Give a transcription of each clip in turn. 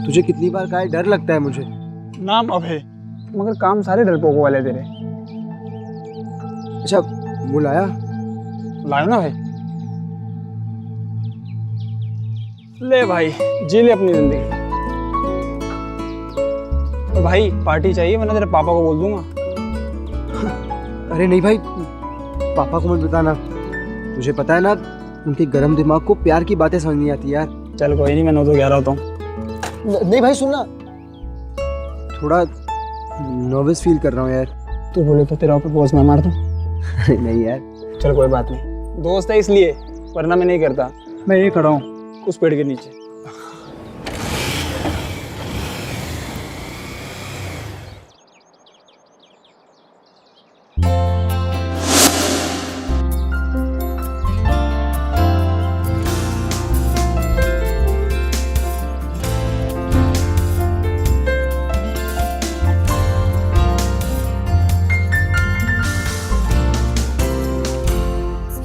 तुझे कितनी बार कहा है, डर लगता है मुझे। नाम अभय, मगर काम सारे डरपोकों वाले तेरे। अच्छा वो लाया? लाया ना भाई, ले भाई जी ले अपनी जिंदगी। और भाई पार्टी चाहिए वरना तेरे पापा को बोल दूंगा। अरे नहीं भाई, पापा को मत बताना। तुझे पता है ना, उनके गर्म दिमाग को प्यार की बातें समझ नहीं आती यार। चल कोई नहीं, मैं 9-2-11 होता हूँ। नहीं भाई सुनना, थोड़ा नर्वस फील कर रहा हूँ यार। तू बोले तो तेरा प्रपोज मैं मार दूँ? नहीं यार। चल कोई बात नहीं, दोस्त है इसलिए, वरना मैं नहीं करता। मैं यही खड़ा हूँ उस पेड़ के नीचे।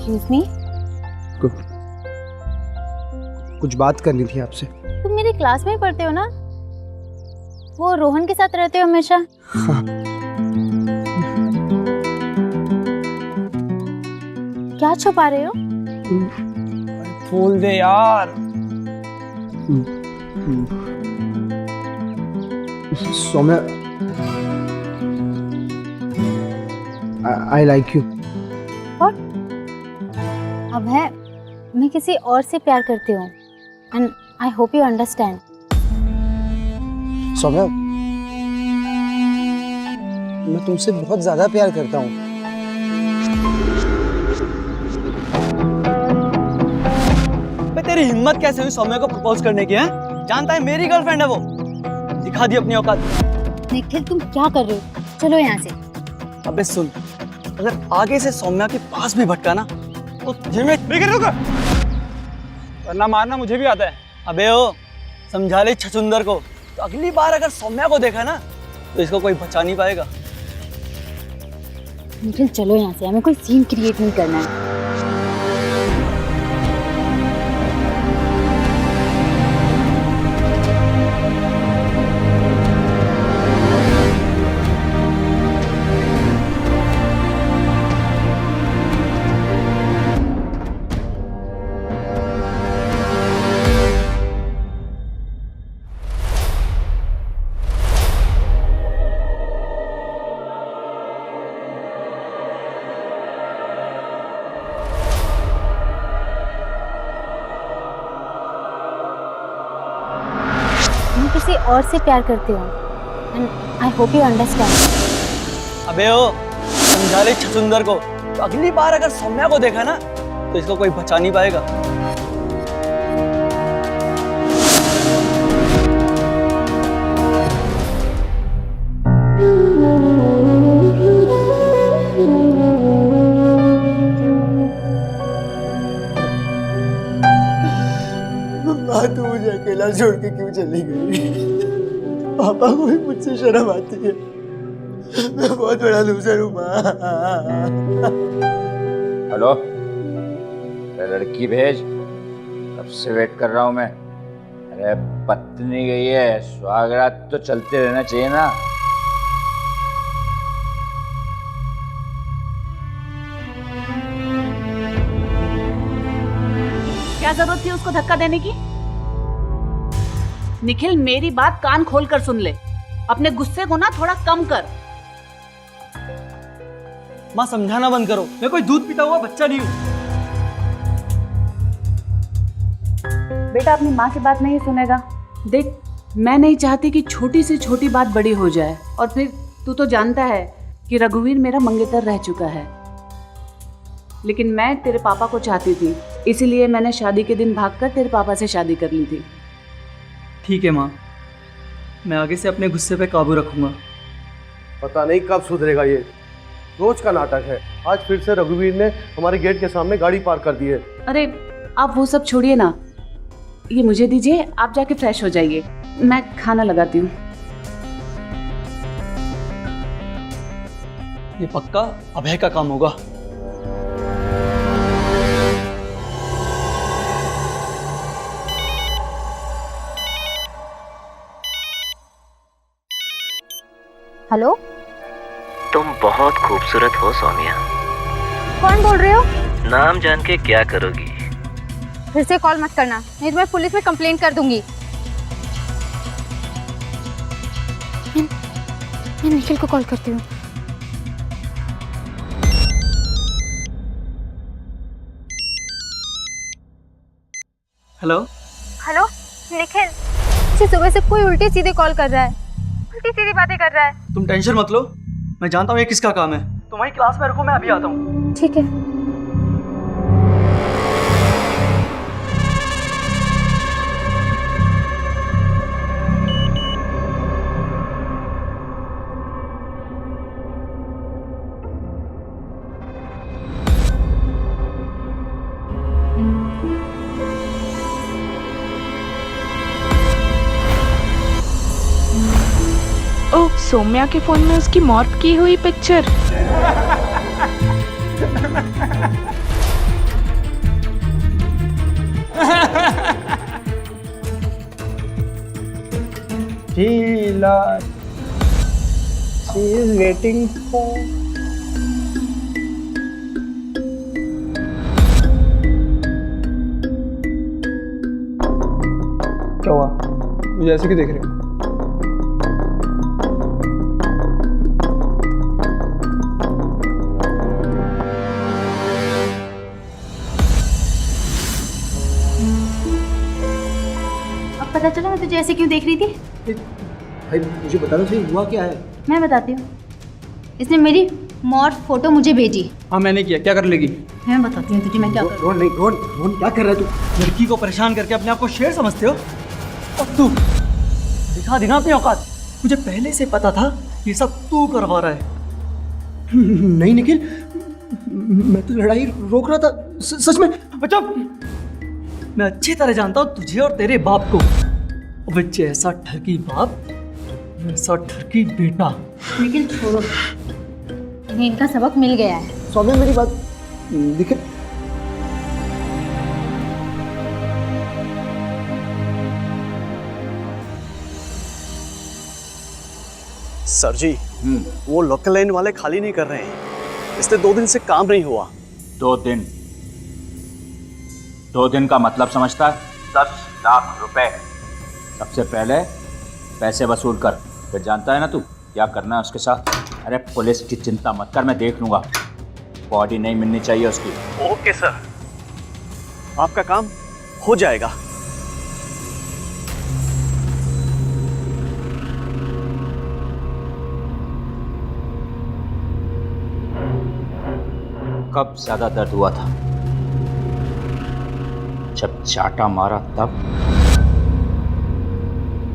एक्सक्यूज मी, कुछ बात करनी थी आपसे। तुम मेरी क्लास में ही पढ़ते हो ना? वो रोहन के साथ रहते हो हमेशा? हाँ। क्या छुपा रहे हो? फूल दे यार। Saumya, I like you. अब है, मैं किसी और से प्यार करती हूँ and I hope you understand. Saumya, मैं तुमसे बहुत ज्यादा प्यार करता हूँ। तेरी हिम्मत कैसे हुई सौम्या को प्रपोज करने की? है जानता है मेरी गर्लफ्रेंड है वो। दिखा दी अपनी औकात। निखिल तुम क्या कर रहे हो? चलो यहाँ से। अबे सुन, अगर आगे से सौम्या के पास भी भटका ना तो तुझे मैं वरना मारना मुझे भी आता है। अबे ओ, समझा ले छछुंदर को। तो अगली बार अगर सौम्या को देखा ना तो इसको कोई बचा नहीं पाएगा। निखिल चलो यहाँ से, हमें कोई सीन क्रिएट नहीं करना है। मैं किसी और से प्यार करती हूँ and I hope you understand. अबे ओ, समझा ले छछुंदर को। तो अगली बार अगर सौम्या को देखा ना तो इसको कोई बचा नहीं पाएगा। तू मुझे अकेला छोड़ के क्यों चली गई? पापा को भी मुझसे शर्म आती है। मैं बहुत बड़ा लूजर हूँ माँ। हेलो, लड़की भेज, कब से वेट कर रहा हूँ मैं। अरे पत्नी गई है, स्वागरात तो चलते रहना चाहिए ना। क्या जरूरत थी उसको धक्का देने की? निखिल मेरी बात कान खोल कर सुन ले, अपने गुस्से को ना थोड़ा कम कर। माँ समझाना बंद करो, मैं कोई दूध पीता हुआ बच्चा नहीं हूँ। बेटा अपनी माँ की बात नहीं सुनेगा। देख, मैं नहीं चाहती कि छोटी से छोटी बात बड़ी हो जाए। और फिर तू तो जानता है कि रघुवीर मेरा मंगेतर रह चुका है, लेकिन मैं तेरे पापा को चाहती थी, इसीलिए मैंने शादी के दिन भागकर तेरे पापा से शादी कर ली थी। ठीक है माँ, मैं आगे से अपने गुस्से पे काबू रखूंगा। पता नहीं कब सुधरेगा ये, रोज का नाटक है। आज फिर से रघुवीर ने हमारे गेट के सामने गाड़ी पार्क कर दी है। अरे आप वो सब छोड़िए ना, ये मुझे दीजिए, आप जाके फ्रेश हो जाइए, मैं खाना लगाती हूँ। ये पक्का अभय का काम होगा। हेलो, तुम बहुत खूबसूरत हो सोनिया। कौन बोल रहे हो? नाम जान के क्या करोगी? फिर से कॉल मत करना, नहीं तो मैं पुलिस में कंप्लेंट कर दूंगी। मैं निखिल को कॉल करती हूँ। हेलो हेलो निखिल, मुझे सुबह से कोई उल्टी सीधी कॉल कर रहा है, उल्टी सीधी बातें कर रहा है। तुम टेंशन मत लो, मैं जानता हूँ ये किसका काम है। तुम वहीं क्लास में रुको, मैं अभी आता हूँ। ठीक है। ओह, सौम्या के फोन में उसकी मॉर्फ की हुई picture. Sheela, she is waiting for. क्या हुआ? मुझे ऐसे क्यों देख रहे हो? अब पता चला मैं तुझे ऐसे क्यों देख रही थी? भाई मुझे बताना चाहिए हुआ क्या है। मैं बताती हूँ। इसने मेरी मॉर्फ फोटो मुझे भेजी। हाँ मैंने किया, क्या कर लेगी? मैं बताती हूँ तुझे मैं क्या करूँ। रोहन नहीं, रोहन क्या कर रहा है तू? लड़की को परेशान करके अपने आप को शेर समझते हो? और तू दिखा दी ना अपनी औकात। मुझे पहले से पता था ये सब तू करवा रहा है। नहीं निखिल, मैं तो लड़ाई रोक रहा था, सच में। बच्चा, मैं अच्छी तरह जानता हूँ तुझे और तेरे बाप को। अब जैसा ठगी बाप वैसा ठगी बेटा। निखिल छोड़ो, इन्हें इनका सबक मिल गया है। सौम्या मेरी बात निखिल। सर जी, वो लोकल लाइन वाले खाली नहीं कर रहे हैं। इससे 2 दिन से काम नहीं हुआ। 2 दिन? 2 दिन का मतलब समझता है? 10 लाख रुपए। सबसे पहले पैसे वसूल कर, फिर जानता है ना तू क्या करना है उसके साथ। अरे पुलिस की चिंता मत कर, मैं देख लूंगा। बॉडी नहीं मिलनी चाहिए उसकी। ओके सर, आपका काम हो जाएगा। कब ज्यादा दर्द हुआ था? जब चाटा मारा तब,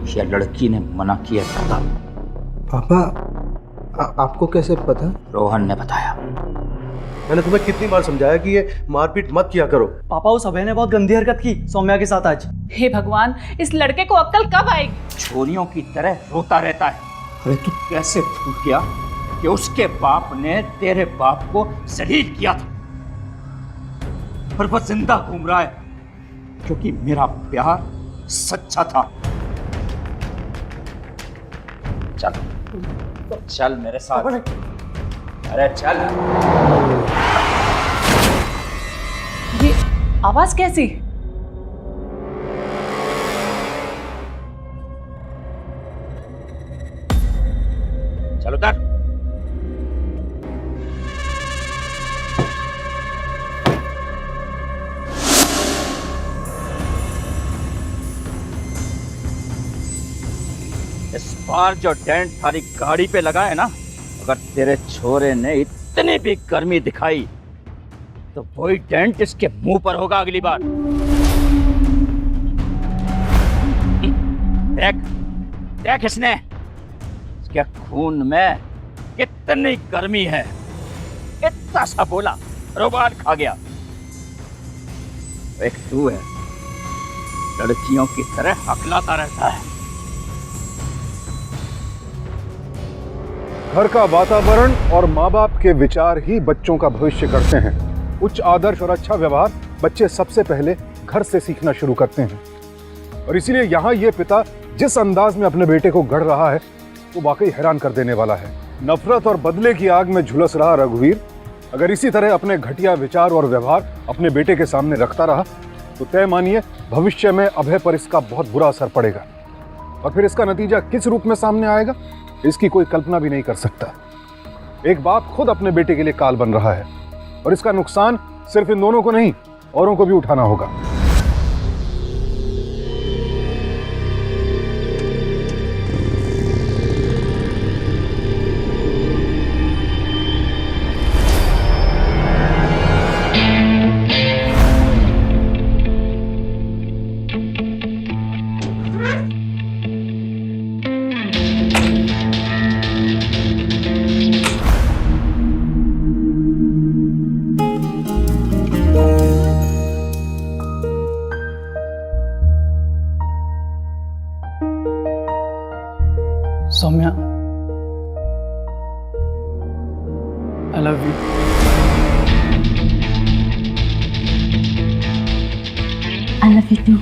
या लड़की ने मना किया था? पापा आपको कैसे पता? रोहन ने बताया। मैंने तुम्हें कितनी बार समझाया कि ये मारपीट मत किया करो। पापा, उस अभय ने बहुत गंदी हरकत की सौम्या के साथ आज। हे भगवान, इस लड़के को अक्ल कब आएगी? छोरियों की तरह रोता रहता है। अरे तू कैसे भूल गया कि उसके बाप ने तेरे बाप को जलील किया था, और वह जिंदा घूम रहा है क्योंकि मेरा प्यार सच्चा था। चल चल मेरे साथ। अरे चल। ये आवाज कैसी? चल उतर। इस बार जो डेंट थारी गाड़ी पे लगा है ना, अगर तेरे छोरे ने इतनी भी गर्मी दिखाई तो वही डेंट इसके मुंह पर होगा अगली बार। देख देख इसने, इसके खून में कितनी गर्मी है। इतना सा बोला, रोबान खा गया। एक तू है, लड़कियों की तरह हकलाता रहता है। घर का वातावरण और माँ बाप के विचार ही बच्चों का भविष्य करते हैं। उच्च आदर्श और अच्छा व्यवहार बच्चे सबसे पहले घर से सीखना शुरू करते हैं, और इसीलिए यहाँ ये पिता जिस अंदाज में अपने बेटे को गढ़ रहा है, वो वाकई हैरान कर देने वाला है। नफरत और बदले की आग में झुलस रहा रघुवीर अगर इसी तरह अपने घटिया विचार और व्यवहार अपने बेटे के सामने रखता रहा तो तय मानिए भविष्य में अभय पर इसका बहुत बुरा असर पड़ेगा। और फिर इसका नतीजा किस रूप में सामने आएगा, इसकी कोई कल्पना भी नहीं कर सकता। एक बाप खुद अपने बेटे के लिए काल बन रहा है और इसका नुकसान सिर्फ इन दोनों को नहीं, औरों को भी उठाना होगा। Saumya, I love you. I love you too.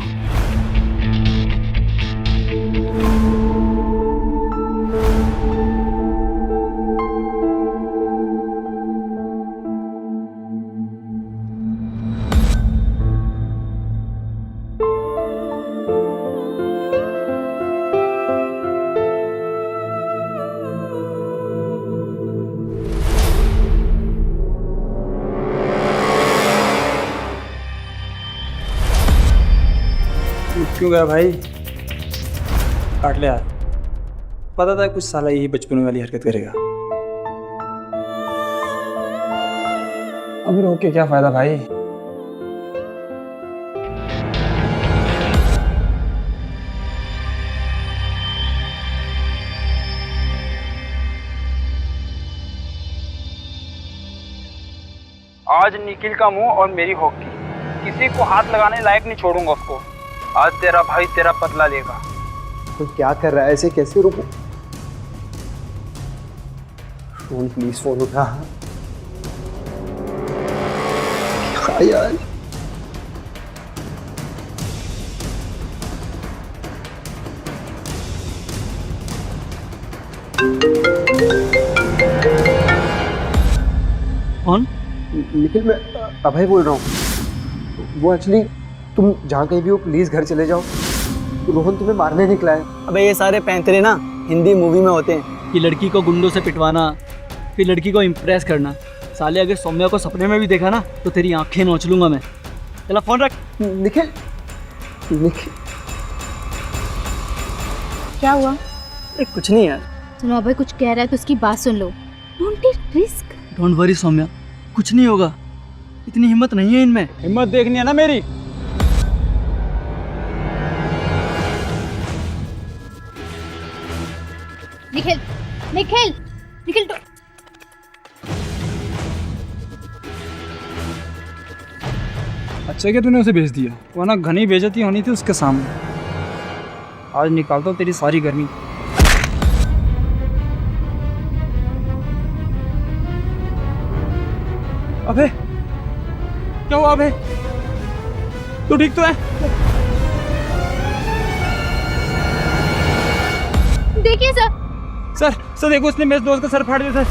क्यों गया भाई? काट ले यार, पता था कुछ साला यही बचपन वाली हरकत करेगा। अब रोक के क्या फायदा भाई? आज निखिल का मुंह और मेरी हॉकी, किसी को हाथ लगाने लायक नहीं छोड़ूंगा उसको। आज तेरा भाई तेरा बदला लेगा। तो क्या कर रहा है, ऐसे कैसे रुको? फोन प्लीज, फोन उठा। हाँ यार, कौन? निखिल, मैं अभय बोल रहा हूँ। वो एक्चुअली तुम जहाँ कहीं भी हो प्लीज घर चले जाओ। रोहन तुम्हें मारने निकला है। अबे ये सारे पैंतरे ना हिंदी मूवी में होते हैं कि लड़की को गुंडों से पिटवाना, फिर लड़की को इम्प्रेस करना। साले अगर सौम्या को सपने में भी देखा ना तो तेरी आंखें नोच लूंगा मैं। चला फोन रख। निखिल, निखिल क्या हुआ? कुछ नहीं यार। सुनो, अभय कुछ कह रहा है तो उसकी बात सुन लो। Don't take risk. Don't worry Saumya, कुछ नहीं होगा। इतनी हिम्मत नहीं है इनमें। हिम्मत देखनी है ना मेरी। निखिल, निखिल, निखिल तो... अच्छा क्या तूने उसे भेज दिया, वरना घनी बेइज्जती होनी थी उसके सामने। आज निकालता हूँ तेरी सारी गर्मी। अबे क्या हुआ? अबे तू ठीक तो है? देखिए सर। सर देखो, उसने मेरे दोस्त का सर फाड़ दिया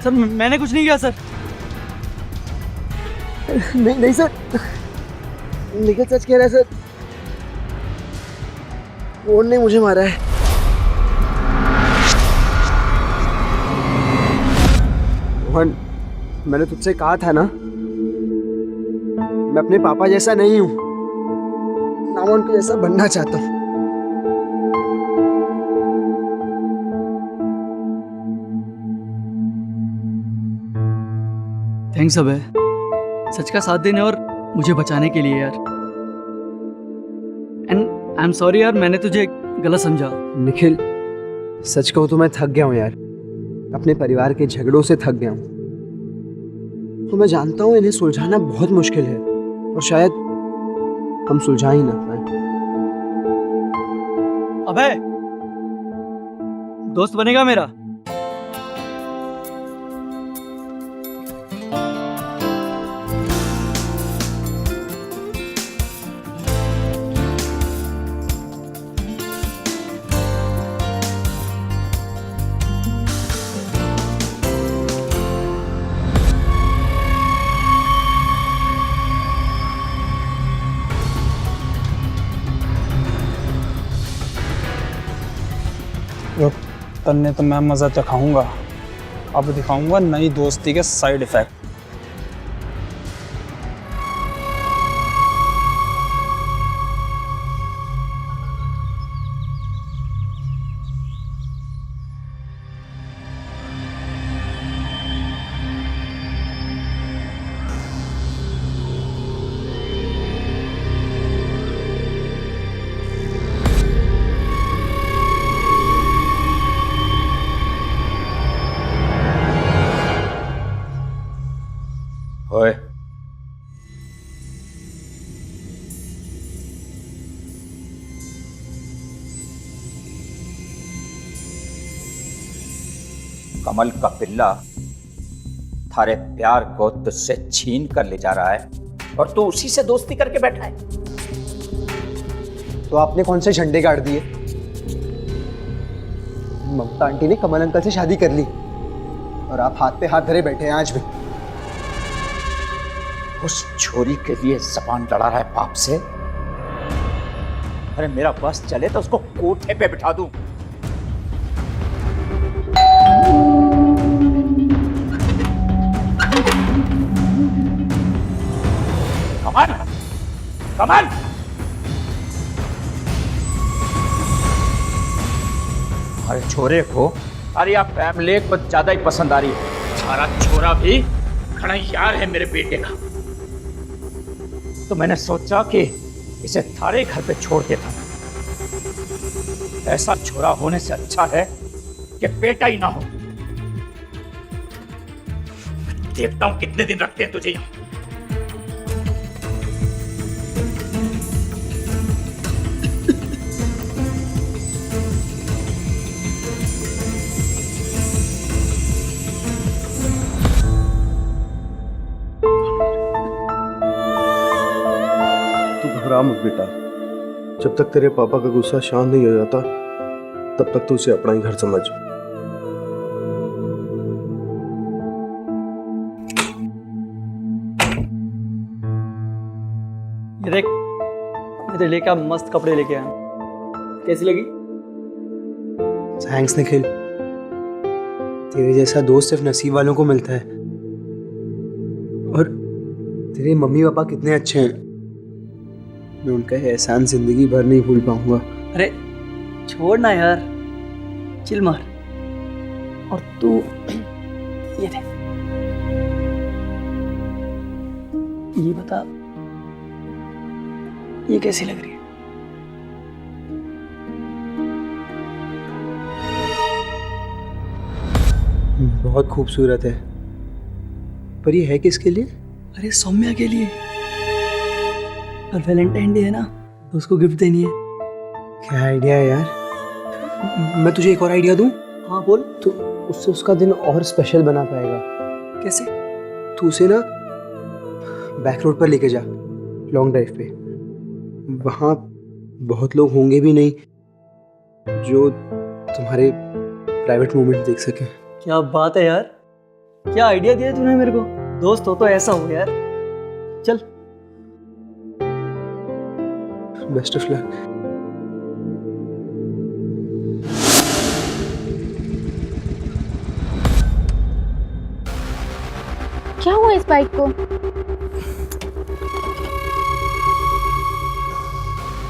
सर। मैंने कुछ नहीं किया सर। नहीं सर, निखिल सच कह रहा है सर। रोहन ने मुझे मारा है। रोहन, मैंने तुझसे कहा था ना, मैं अपने पापा जैसा नहीं हूँ, ना मैं उनके जैसा बनना चाहता हूँ। थैंक्स अभय, सच का साथ देने और मुझे बचाने के लिए यार। एंड आई एम सॉरी यार, मैंने तुझे गलत समझा। निखिल, सच कहूँ तो मैं थक गया हूँ यार, अपने परिवार के झगड़ों से थक गया हूँ। तो मैं जानता हूँ इन्हें सुलझाना बहुत मुश्किल है और शायद हम सुलझा ही ना पाए। अभय, दोस्त बनेगा मेरा? तन्ने तो मैं मज़ा चखाऊंगा, अब दिखाऊंगा नई दोस्ती के साइड इफ़ेक्ट। ओए, कमल का पिल्ला थारे प्यार को तुझसे छीन कर ले जा रहा है और तू उसी से दोस्ती करके बैठा है। तो आपने कौन से झंडे गाड़ दिए? ममता आंटी ने कमल अंकल से शादी कर ली और आप हाथ पे हाथ धरे बैठे हैं आज भी। उस छोरी के लिए जबान लड़ा रहा है बाप से। अरे मेरा बस चले तो उसको कोठे पे बिठा दूं। कमल, कमल, हमारे छोरे को अरे आप फैमिली कुछ ज्यादा ही पसंद आ रही है। सारा छोरा भी खड़ा यार है मेरे बेटे का, तो मैंने सोचा कि इसे थारे घर पे छोड़ देता। ऐसा छोरा होने से अच्छा है कि बेटा ही ना हो। देखता हूं कितने दिन रखते हैं तुझे यहां। घबरा मत बेटा, जब तक तेरे पापा का गुस्सा शांत नहीं हो जाता तब तक तू उसे अपना ही घर समझ। ये देख, मेरे लिए क्या मस्त कपड़े लेके आया। कैसी लगी? थैंक्स निखिल, तेरे जैसा दोस्त सिर्फ नसीब वालों को मिलता है। और तेरे मम्मी पापा कितने अच्छे हैं, मैं उनका एहसान जिंदगी भर नहीं भूल पाऊंगा। अरे छोड़ ना यार, चिल मार। और तू ये देख, ये बता ये कैसी लग रही है? बहुत खूबसूरत है, पर ये है किसके लिए? अरे सौम्या के लिए। और वैलेंटाइन डे है ना, तो उसको गिफ्ट देनी है। क्या आइडिया है यार, मैं तुझे एक और आइडिया दूं? हाँ बोल। तो उससे उसका दिन और स्पेशल बना पाएगा। कैसे? तू उसे ना बैक रोड पर लेके जा, लॉन्ग ड्राइव पे। वहाँ बहुत लोग होंगे भी नहीं जो तुम्हारे प्राइवेट मोमेंट देख सके। क्या बात है यार, क्या आइडिया दिया तूने मेरे को। दोस्त हो तो ऐसा हो यार। चल, बेस्ट ऑफ लक। क्या हुआ इस बाइक को?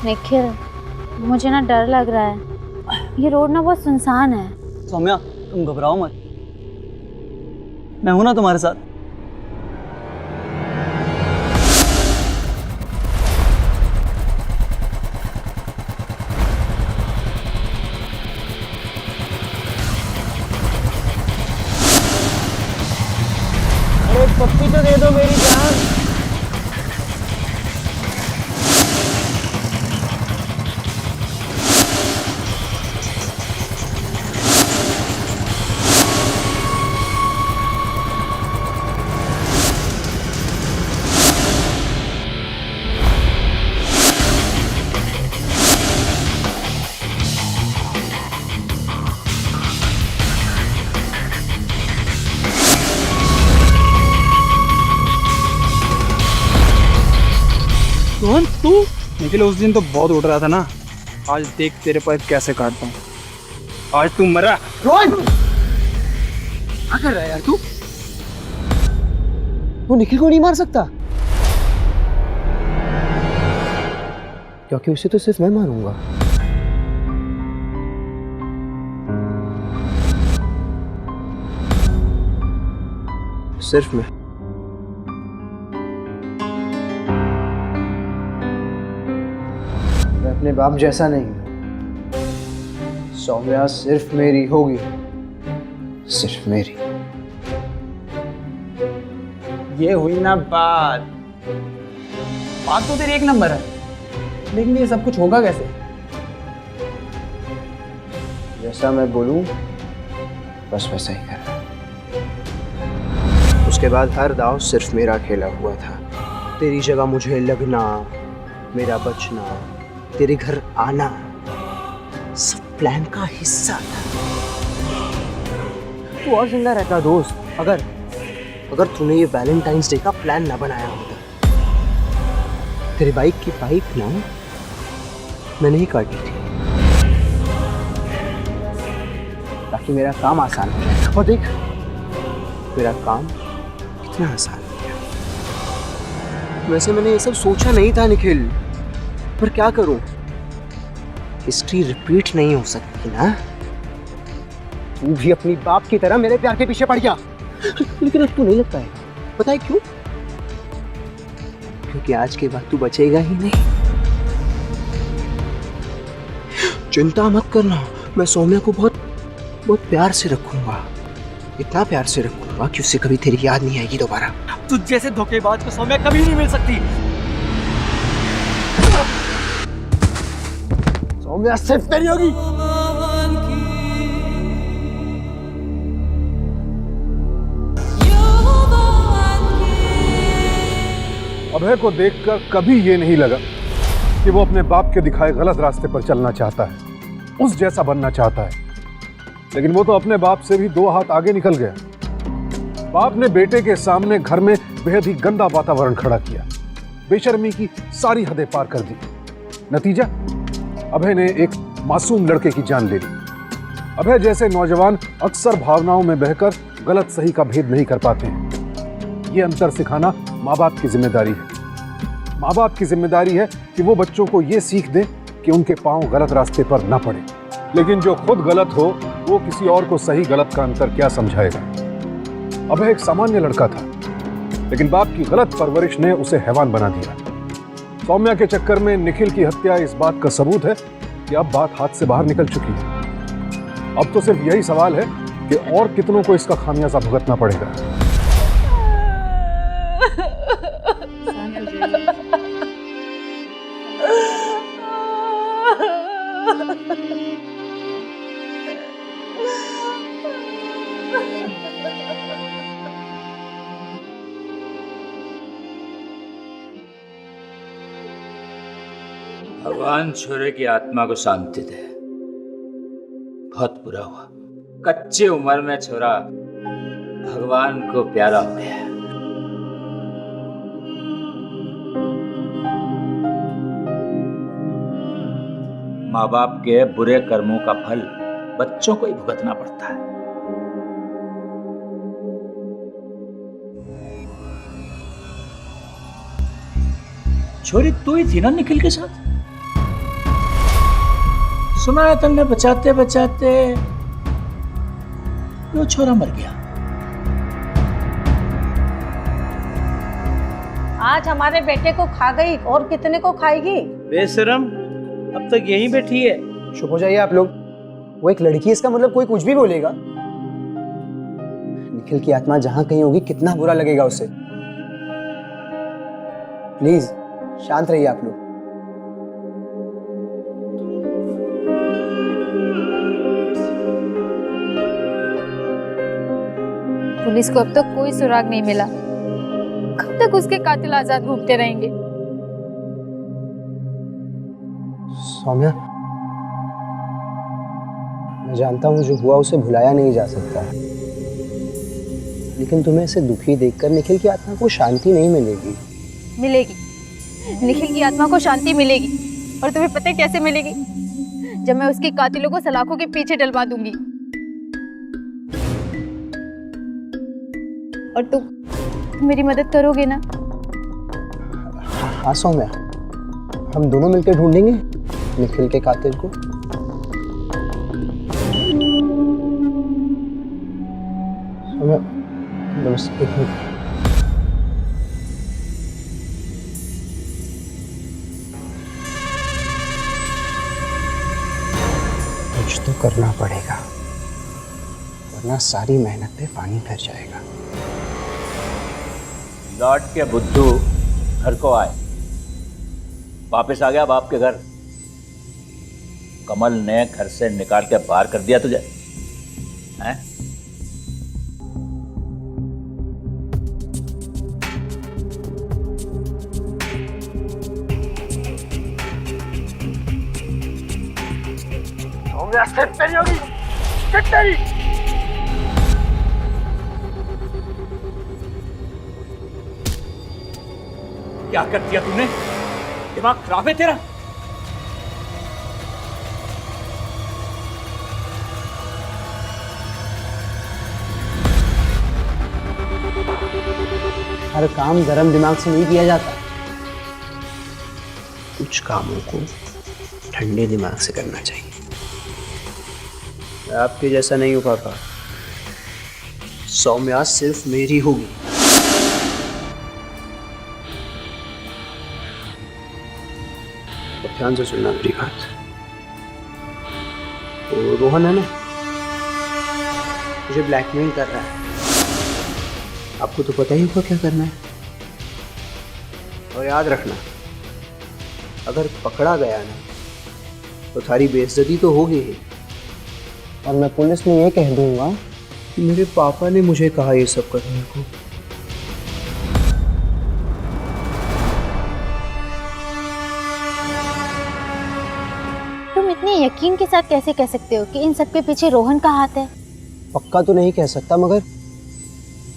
निखिल, मुझे ना डर लग रहा है। ये रोड ना बहुत सुनसान है। सौम्या तुम घबराओ मत, मैं हूं ना तुम्हारे साथ। अरे पप्पी तो दे दो मेरी जान। रोहन तू? निखिल उस दिन तो बहुत उड़ रहा था ना, आज देख तेरे पैर कैसे काटता हूँ। आज तू मरा। रोहन, क्या कर रहा है यार तू? वो निखिल को नहीं मार सकता, क्योंकि उसे तो सिर्फ मैं मारूंगा। सिर्फ मैं। मैं अपने बाप जैसा नहीं हूं। सौम्या सिर्फ मेरी होगी, सिर्फ मेरी। ये हुई ना बात। बात तो तेरी एक नंबर है, लेकिन ये सब कुछ होगा कैसे? जैसा मैं बोलूं बस वैसा ही करना। उसके बाद हर दाव सिर्फ मेरा खेला हुआ था। तेरी जगह मुझे लगना, मेरा बचना, तेरे घर आना, सब प्लान का हिस्सा था। तू और जिंदा रहता दोस्त, अगर तूने ये वैलेंटाइंस डे का प्लान ना बनाया होता। तेरी बाइक की पाइप ना मैंने ही काटी थी, ताकि मेरा काम आसान हो जाए। और देख, मेरा काम कितना आसान हो गया। वैसे मैंने ये सब सोचा नहीं था निखिल, पर क्या करूं, हिस्ट्री रिपीट नहीं हो सकती ना। तू भी अपनी बाप की तरह मेरे प्यार के पीछे पड़ गया, लेकिन अब तू नहीं लगता है। पता है क्यों? क्योंकि आज के बाद तू बचेगा ही नहीं। चिंता मत करना, मैं सौम्या को बहुत प्यार से रखूंगा। इतना प्यार से रखूंगा कि उसे कभी तेरी याद नहीं आएगी दोबारा। तुझ जैसे धोखेबाज को सौम्या कभी नहीं मिल सकती। सौम्या सिर्फ तेरी होगी। अभय को देखकर कभी ये नहीं लगा कि वो अपने बाप के दिखाए गलत रास्ते पर चलना चाहता है, उस जैसा बनना चाहता है। लेकिन वो तो अपने बाप से भी 2 हाथ आगे निकल गया। बाप ने बेटे के सामने घर में बेहद ही गंदा वातावरण खड़ा किया, बेशर्मी की सारी हदें पार कर दी। नतीजा, अभय ने एक मासूम लड़के की जान ले ली। अभय जैसे नौजवान अक्सर भावनाओं में बहकर गलत सही का भेद नहीं कर पाते हैं। ये अंतर सिखाना माँ बाप की जिम्मेदारी है। माँ बाप की जिम्मेदारी है कि वो बच्चों को ये सीख दें कि उनके पांव गलत रास्ते पर ना पड़े। लेकिन जो खुद गलत हो वो किसी और को सही गलत का अंतर क्या समझाएगा। अभय एक सामान्य लड़का था, लेकिन बाप की गलत परवरिश ने उसे हैवान बना दिया। सौम्या के चक्कर में निखिल की हत्या इस बात का सबूत है कि अब बात हाथ से बाहर निकल चुकी है। अब तो सिर्फ यही सवाल है कि और कितनों को इसका खामियाजा भुगतना पड़ेगा। भगवान छोरे की आत्मा को शांति दे। बहुत बुरा हुआ, कच्ची उम्र में छोरा भगवान को प्यारा हो गया। माँ बाप के बुरे कर्मों का फल बच्चों को ही भुगतना पड़ता है। छोरी तू ही थी ना निखिल के साथ? सुना है तुमने बचाते बचाते वो छोरा मर गया। आज हमारे बेटे को खा गई और कितने को खाएगी? बेशरम, अब तक यहीं बैठी है। चुप हो जाइए आप लोग। वो एक लड़की है, इसका मतलब कोई कुछ भी बोलेगा। निखिल की आत्मा जहां कहीं होगी, कितना बुरा लगेगा उसे। प्लीज शांत रहिए आप लोग। पुलिस को अब तक कोई सुराग नहीं मिला। कब तक उसके कातिल आजाद घूमते रहेंगे? सौम्या, मैं जानता हूं जो हुआ उसे भुलाया नहीं जा सकता, लेकिन तुम्हें इसे दुखी देखकर निखिल की आत्मा को शांति नहीं मिलेगी। मिलेगी, निखिल की आत्मा को शांति मिलेगी। और तुम्हें पता है कैसे मिलेगी? जब मैं उसके कातिलों को सलाखों के पीछे डलवा दूंगी। और तुम मेरी मदद करोगे ना? हाँ सौम्या, हम दोनों मिलकर ढूंढेंगे निखिल के कातिल को। सौम्या, नमस्ते। एक मिनट। कुछ तो करना पड़ेगा, वरना सारी मेहनत पे पानी फिर जाएगा। लौट के बुद्धू घर को आए। वापस आ गया बाप के घर। कमल ने घर से निकाल के बाहर कर दिया तुझे, हैं? तेरी होगी, तेरी। क्या कर दिया तूने? दिमाग खराब है तेरा? हर काम गरम दिमाग से नहीं किया जाता, कुछ कामों को ठंडे दिमाग से करना चाहिए। मैं आपके जैसा नहीं हो पापा। सौम्या सिर्फ मेरी होगी। तो ध्यान से सुनना मेरी बात। तो रोहन है ना, मुझे ब्लैकमेल कर रहा है। आपको तो पता ही होगा क्या करना है। और याद रखना, अगर पकड़ा गया ना तो थारी बेइज्जती तो होगी ही। और मैं पुलिस में ये कह दूंगा कि मेरे पापा ने मुझे कहा ये सब करने को। तुम इतने यकीन के साथ कैसे कह सकते हो कि इन सब के पीछे रोहन का हाथ है? पक्का तो नहीं कह सकता, मगर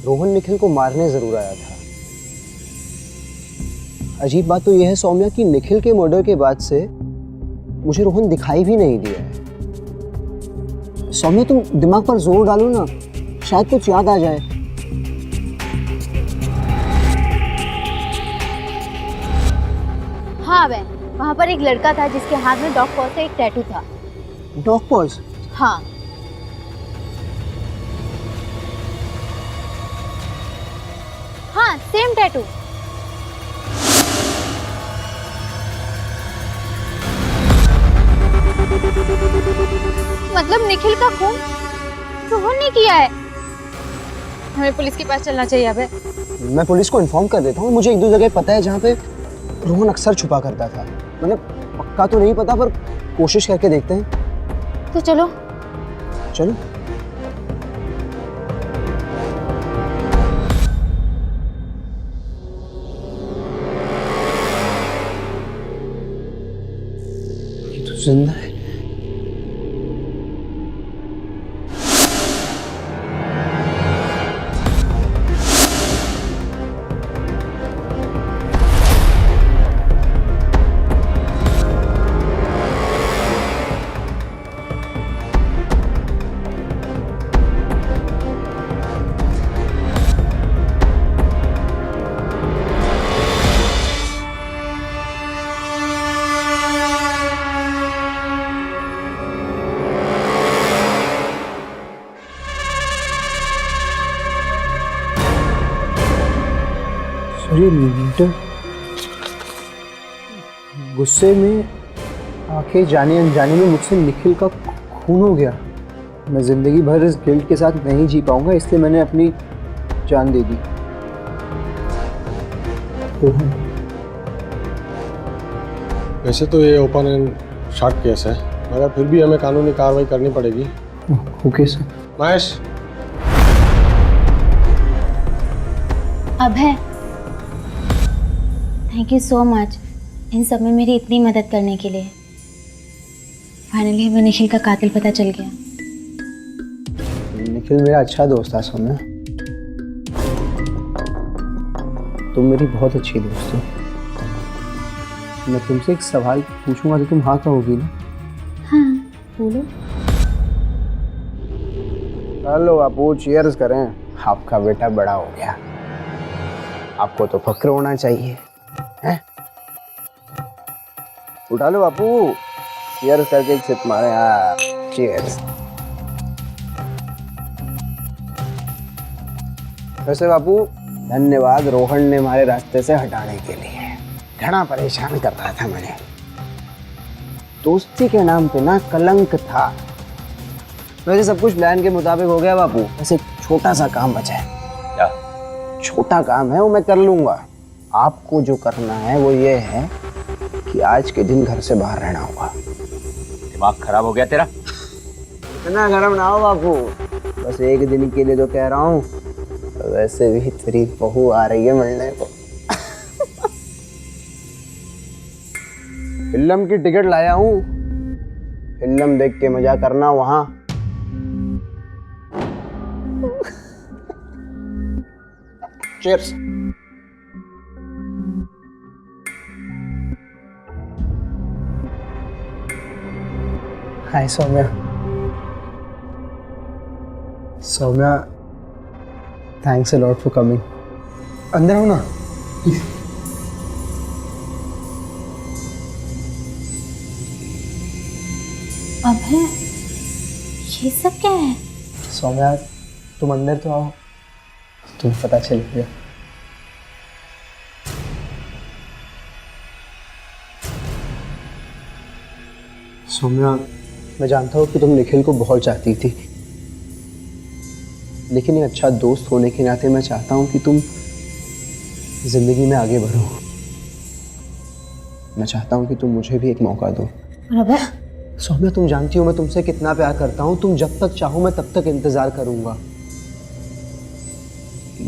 रोहन निखिल को मारने जरूर आया था। अजीब बात तो यह है सौम्या कि निखिल के मर्डर के बाद से मुझे रोहन दिखाई भी नहीं दिया है। सौम्या, तुम दिमाग पर जोर डालो ना, शायद कुछ याद आ जाए। हाँ वह वहाँ पर एक लड़का था जिसके हाथ में डॉग पॉज का एक टैटू था। Dog pause? हाँ। हाँ, सेम टैटू। मतलब निखिल का खून रोहन ने किया है। हमें पुलिस के पास चलना चाहिए। अब मैं पुलिस को इन्फॉर्म कर देता हूँ। मुझे एक दो जगह पता है जहाँ पे रोहन अक्सर छुपा करता था। मैंने पक्का तो नहीं पता, पर कोशिश करके देखते हैं। तो चलो चलो। ये तो जिंदा है। अरे लीडर, गुस्से में आंखें जाने अनजाने में मुझसे निखिल का खून हो गया। मैं जिंदगी भर इस गिल्ट के साथ नहीं जी पाऊंगा, इसलिए मैंने अपनी जान दे दी। वैसे तो ये ओपन एंड शॉर्ट केस है, मगर फिर भी हमें कानूनी कार्रवाई करनी पड़ेगी। Okay sir. Mahesh. Abhay, thank you so much in सब में मेरी इतनी मदद करने के लिए। फाइनली हमें निखिल का कातिल पता चल गया। निखिल मेरा अच्छा दोस्त था सौम्या। तुम मेरी बहुत अच्छी दोस्त हो। मैं तुमसे एक सवाल पूछूंगा तो तुम हाँ कहोगी ना? हाँ बोलो। हेलो बापू, चीयर्स करें। आपका बेटा बड़ा हो गया, आपको तो फक्र होना चाहिए, हैं? उठा लो बापू, चीयर्स करके एक सिप मारे। हाँ, चीयर्स। वैसे बापू धन्यवाद रोहन ने हमारे रास्ते से हटाने के लिए। घना परेशान कर रहा था मुझे। दोस्ती के नाम पे ना कलंक था। वैसे सब कुछ प्लान के मुताबिक हो गया बापू। वैसे छोटा सा काम बचा है। क्या? छोटा काम है वो मैं कर लूंगा। आपको जो करना है वो ये है कि आज के दिन घर से बाहर रहना होगा। दिमाग खराब हो गया तेरा? इतना गरम ना हो बापू, बस एक दिन के लिए तो कह रहा हूँ। वैसे भी तेरी बहू आ रही है मिलने को। फिल्म की टिकट लाया हूँ, फिल्म देख के मजा करना वहां। Cheers. Hi Saumya. Saumya, thanks a lot for coming. अंदर आओ ना। अभय, ये सब क्या है? सौम्या तुम अंदर तो आओ, तुम्हें पता चल गया। सौम्या, मैं जानता हूँ कि तुम निखिल को बहुत चाहती थी, लेकिन एक अच्छा दोस्त होने के नाते मैं चाहता हूँ कि तुम जिंदगी में आगे बढ़ो। मैं चाहता हूँ कि तुम मुझे भी एक मौका दो। अभय, सौम्या तुम जानती हो मैं तुमसे कितना प्यार करता हूँ। तुम जब तक चाहो मैं तब तक इंतजार करूंगा।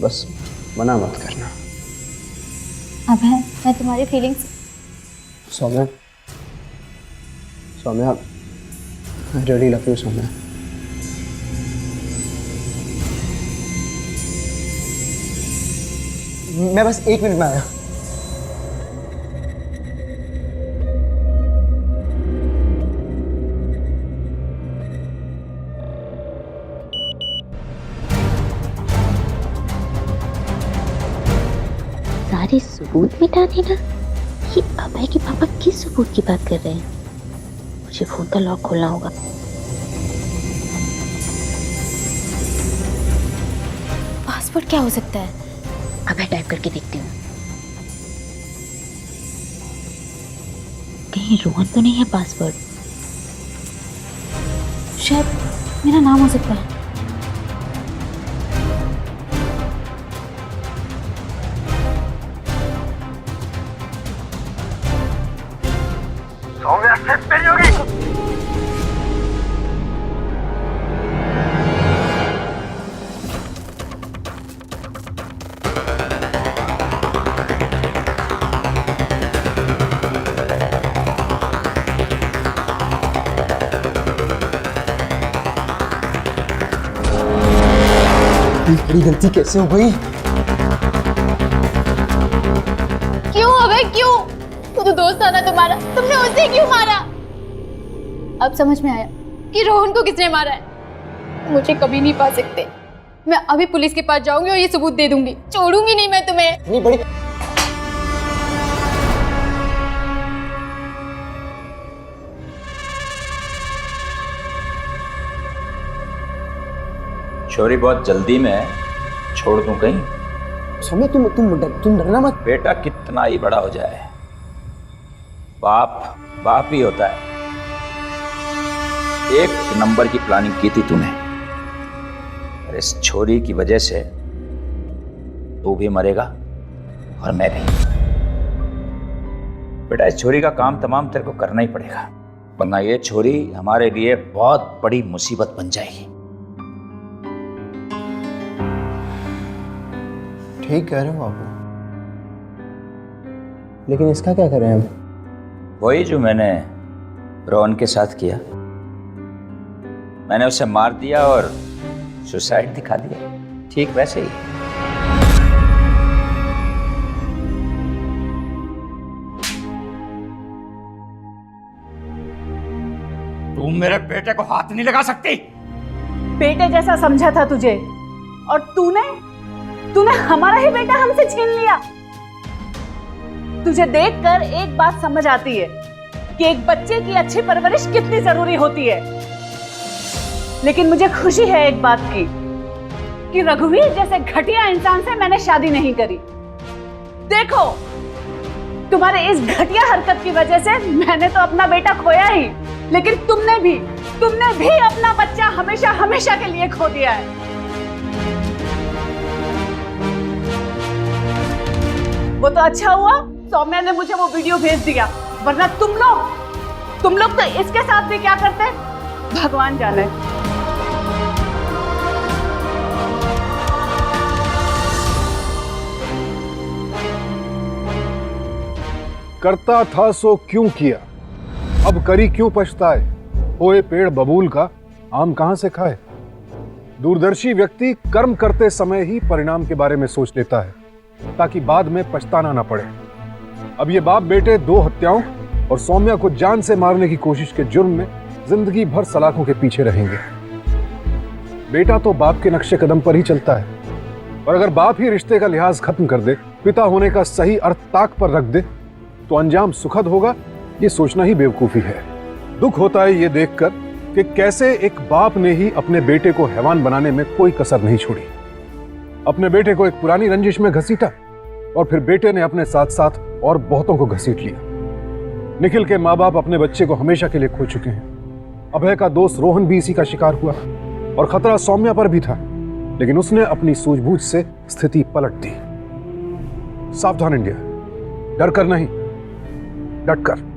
बस मना मत करना। अभय, मैं तुम्हारी feelings. Saumya, Saumya, I really love you Saumya. मैं बस 1 मिनट में आया। सारे सबूत मिटा देना? ये अभय के पापा किस सबूत की बात कर रहे हैं? मुझे फोन का लॉक खोलना होगा। पासवर्ड क्या हो सकता है? अभय टाइप करके देखती हूँ। कहीं रोहन तो नहीं है पासवर्ड? शायद मेरा नाम हो सकता है। सौम्या सिर्फ मेरी होगी। बड़ी गलती कैसे हो गई? क्यों अबे क्यों? वो तो दोस्त था ना तुम्हारा, तुमने उसे क्यों मारा? अब समझ में आया कि रोहन को किसने मारा है। मुझे कभी नहीं पा सकते। मैं अभी पुलिस के पास जाऊंगी और ये सबूत दे दूंगी। छोड़ूंगी नहीं मैं तुम्हें। नहीं बड़ी छोरी बहुत जल्दी में छोड़ दूं कहीं? सौम्या तुम डरना मत। बेटा कितना ही बड़ा हो जाए, बाप बाप ही होता है। 1 नंबर की प्लानिंग की थी तूने, और इस छोरी की वजह से तू भी मरेगा और मैं भी। बेटा इस छोरी का काम तमाम तेरे को करना ही पड़ेगा, वरना ये छोरी हमारे लिए बहुत बड़ी मुसीबत बन जाएगी। ठीक कह रहे हो बाबू, लेकिन इसका क्या करें हम? वही जो मैंने रोहन के साथ किया, मैंने उसे मार दिया और सुसाइड दिखा दिया, ठीक वैसे ही। तू मेरे बेटे को हाथ नहीं लगा सकती। बेटे जैसा समझा था तुझे, और तूने हमारा ही बेटा हमसे छीन लिया। तुझे देखकर एक बात समझ आती है कि एक बच्चे की अच्छी परवरिश कितनी जरूरी होती है। लेकिन मुझे खुशी है एक बात की कि रघुवीर जैसे घटिया इंसान से मैंने शादी नहीं करी। देखो, तुम्हारे इस घटिया हरकत की वजह से मैंने तो अपना बेटा खोया ही, लेकिन तुमने भी अपना बच्चा हमेशा हमेशा के लिए खो दिया है। वो तो अच्छा हुआ सौम्या ने मुझे वो वीडियो भेज दिया, वरना तुम लोग तो इसके साथ भी क्या करते भगवान जाने। करता था सो क्यों किया, अब करी क्यों पछताए, होए पेड़ बबूल का आम कहां से खाए। दूरदर्शी व्यक्ति कर्म करते समय ही परिणाम के बारे में सोच लेता है ताकि बाद में पछताना ना पड़े। अब ये बाप बेटे 2 हत्याओं और सौम्या को जान से मारने की कोशिश के जुर्म में जिंदगी भर सलाखों के पीछे रहेंगे। बेटा तो बाप के नक्शे कदम पर ही चलता है, और अगर बाप ही रिश्ते का लिहाज खत्म कर दे, पिता होने का सही अर्थ ताक पर रख दे, तो अंजाम सुखद होगा, ये सोचना ही बेवकूफी है। दुख होता है ये देखकर कि कैसे एक बाप ने ही अपने बेटे को हैवान बनाने में कोई कसर नहीं छोड़ी। अपने बेटे को एक पुरानी रंजिश में घसीटा और फिर बेटे ने अपने साथ साथ और बहुतों को घसीट लिया। निखिल के माँ बाप अपने बच्चे को हमेशा के लिए खो चुके हैं। अभय का दोस्त रोहन भी इसी का शिकार हुआ और खतरा सौम्या पर भी था, लेकिन उसने अपनी सूझबूझ से स्थिति पलट दी। सावधान इंडिया, डर कर नहीं, डट कर।